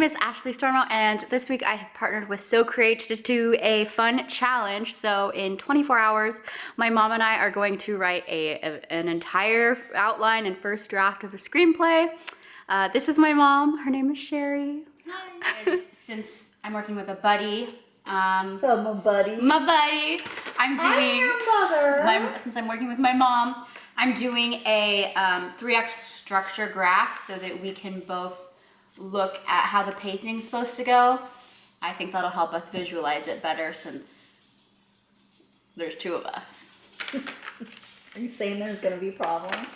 name is Ashlee Stormo, and this week I have partnered with So Create to do a fun challenge. So in 24 hours, my mom and I are going to write an entire outline and first draft of a screenplay. This is my mom. Her name is Sherrie. Hi. Since I'm working with a buddy, my buddy. I'm doing. Since I'm working with my mom, I'm doing a 3-act structure graph so that we can both look at how the pacing's supposed to go. I think that'll help us visualize it better since there's 2 of us. Are you saying there's going to be problems?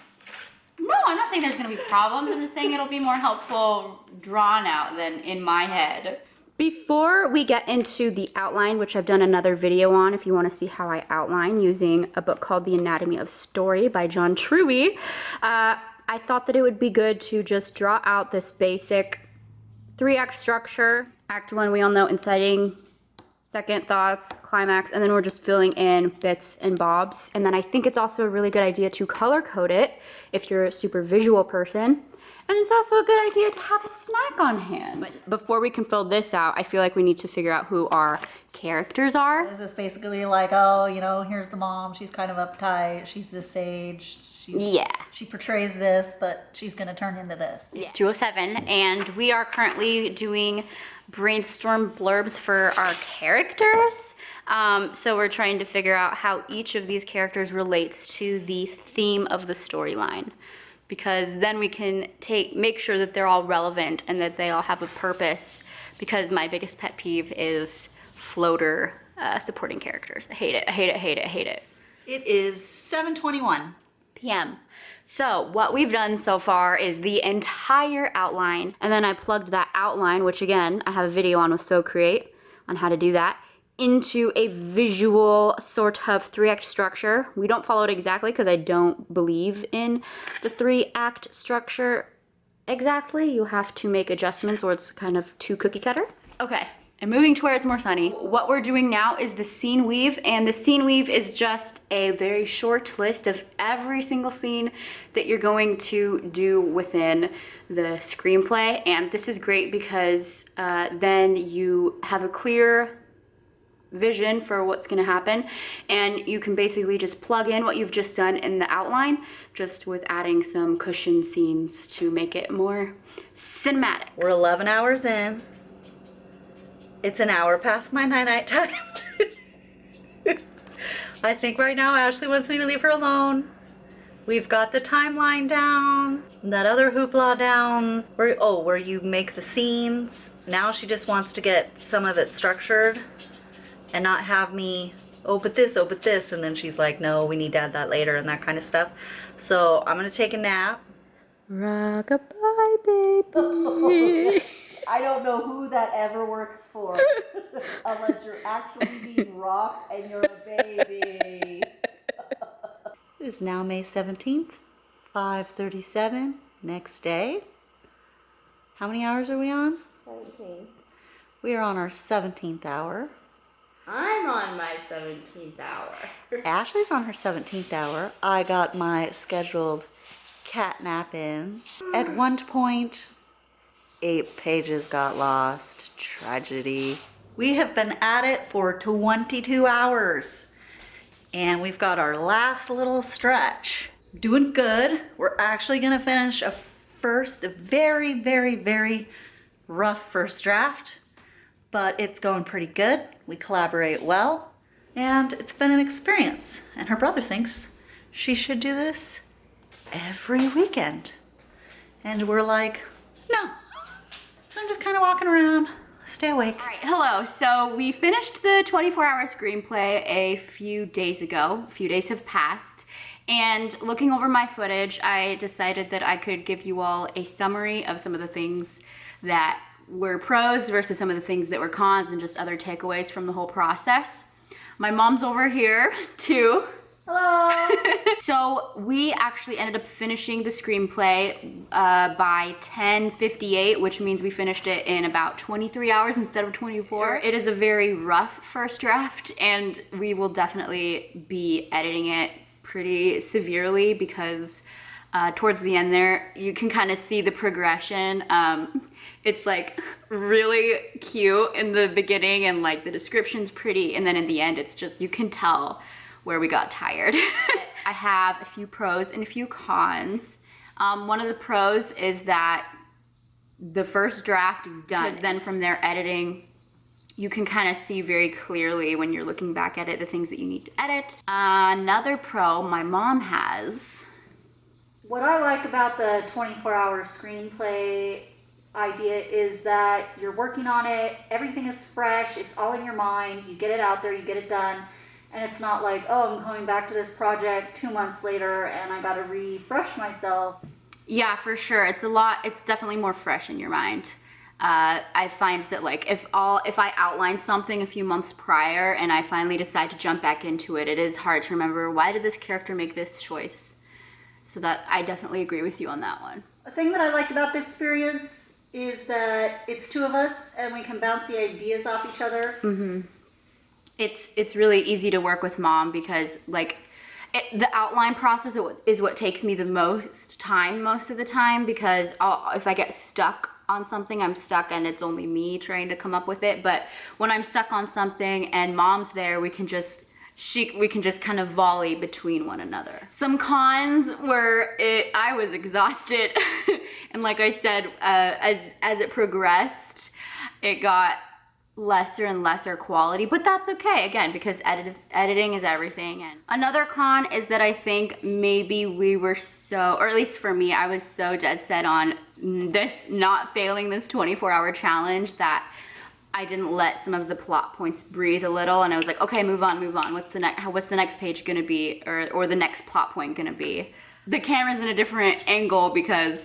No, I'm not saying there's going to be problems. I'm just saying it'll be more helpful drawn out than in my head. Before we get into the outline, which I've done another video on if you want to see how I outline using a book called The Anatomy of Story by John Truey, I thought that it would be good to just draw out this basic 3-act structure. Act 1, we all know, inciting, second, thoughts, climax, and then we're just filling in bits and bobs. And then I think it's also a really good idea to color code it if you're a super visual person. And it's also a good idea to have a snack on hand. But before we can fill this out, I feel like we need to figure out who our characters are. Is this basically like, oh, you know, here's the mom, she's kind of uptight, she's this age, she portrays this, but she's gonna turn into this. It's 2:07, and we are currently doing brainstorm blurbs for our characters. So we're trying to figure out how each of these characters relates to the theme of the storyline, because then we can make sure that they're all relevant and that they all have a purpose, because my biggest pet peeve is floater supporting characters. I hate it, I hate it, I hate it, I hate it. It is 7:21 p.m. So what we've done so far is the entire outline, and then I plugged that outline, which again, I have a video on with So Create on how to do that, into a visual sort of 3-act structure. We don't follow it exactly because I don't believe in the 3-act structure exactly. You have to make adjustments or it's kind of too cookie cutter. Okay, and moving to where it's more sunny. What we're doing now is the scene weave, and the scene weave is just a very short list of every single scene that you're going to do within the screenplay. And this is great because then you have a clear vision for what's going to happen, and you can basically just plug in what you've just done in the outline, just with adding some cushion scenes to make it more cinematic. We're 11 hours in. It's an hour past my night time. I think right now Ashley wants me to leave her alone. We've got the timeline down, that other hoopla down, where you make the scenes. Now she just wants to get some of it structured and not have me, oh, but this, and then she's like, no, we need to add that later and that kind of stuff. So I'm gonna take a nap. Rock-a-bye, baby. I don't know who that ever works for, unless you're actually being rocked and you're a baby. It is now May 17th, 5:37, next day. How many hours are we on? 17. We are on our 17th hour. I'm on my 17th hour. Ashley's on her 17th hour. I got my scheduled cat nap in. At one point, 8 pages got lost. Tragedy. We have been at it for 22 hours. And we've got our last little stretch. Doing good. We're actually gonna finish a very, very, very rough first draft. But it's going pretty good. We collaborate well, and it's been an experience. And her brother thinks she should do this every weekend. And we're like, no. So I'm just kind of walking around, stay awake. All right, hello. So we finished the 24-hour screenplay a few days ago. A few days have passed. And looking over my footage, I decided that I could give you all a summary of some of the things that were pros versus some of the things that were cons, and just other takeaways from the whole process. My mom's over here too. Hello. So we actually ended up finishing the screenplay by 10:58, which means we finished it in about 23 hours instead of 24. It is a very rough first draft, and we will definitely be editing it pretty severely because towards the end there, you can kind of see the progression. It's like really cute in the beginning and like the description's pretty, and then in the end it's just, you can tell where we got tired. I have a few pros and a few cons. One of the pros is that the first draft is done, because then from there editing, you can kind of see very clearly when you're looking back at it the things that you need to edit. Another pro my mom has. What I like about the 24-hour screenplay idea is that you're working on it, everything is fresh, it's all in your mind, you get it out there, you get it done, and it's not like, oh, I'm coming back to this project 2 months later and I gotta refresh myself. Yeah, for sure. It's definitely more fresh in your mind. I find that like if I outline something a few months prior and I finally decide to jump back into it, it is hard to remember, why did this character make this choice? So that I definitely agree with you on that one. A thing that I liked about this experience is that it's two of us and we can bounce the ideas off each other. Mm-hmm. It's really easy to work with Mom because like the outline process is what takes me the most time most of the time, because if I get stuck on something, I'm stuck and it's only me trying to come up with it. But when I'm stuck on something and Mom's there, we can just kind of volley between one another. Some cons were I was exhausted and like I said, as it progressed, it got lesser and lesser quality, but that's okay, again, because editing is everything. And another con is that I think maybe we were so, or at least for me, I was so dead set on this not failing this 24-hour challenge that I didn't let some of the plot points breathe a little, and I was like, okay, move on. What's the next page gonna be, or the next plot point gonna be? The camera's in a different angle because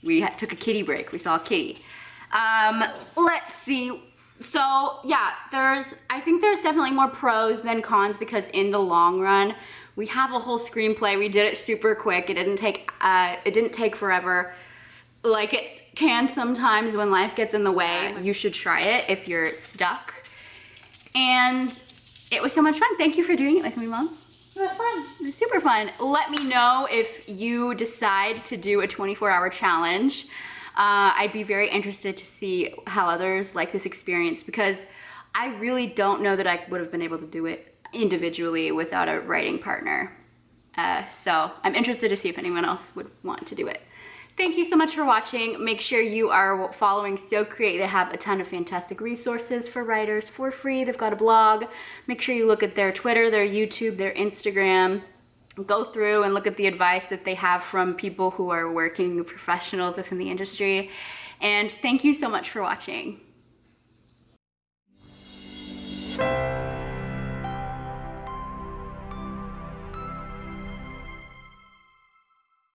we took a kitty break. We saw a kitty. Let's see. So yeah, I think there's definitely more pros than cons, because in the long run, we have a whole screenplay. We did it super quick. It didn't take forever, like it can sometimes when life gets in the way. You should try it if you're stuck. And it was so much fun. Thank you for doing it with me, Mom. It was fun. It was super fun. Let me know if you decide to do a 24-hour challenge. I'd be very interested to see how others like this experience, because I really don't know that I would have been able to do it individually without a writing partner. So I'm interested to see if anyone else would want to do it. Thank you so much for watching. Make sure you are following So Create. They have a ton of fantastic resources for writers for free. They've got a blog. Make sure you look at their Twitter, their YouTube, their Instagram. Go through and look at the advice that they have from people who are working professionals within the industry. And thank you so much for watching.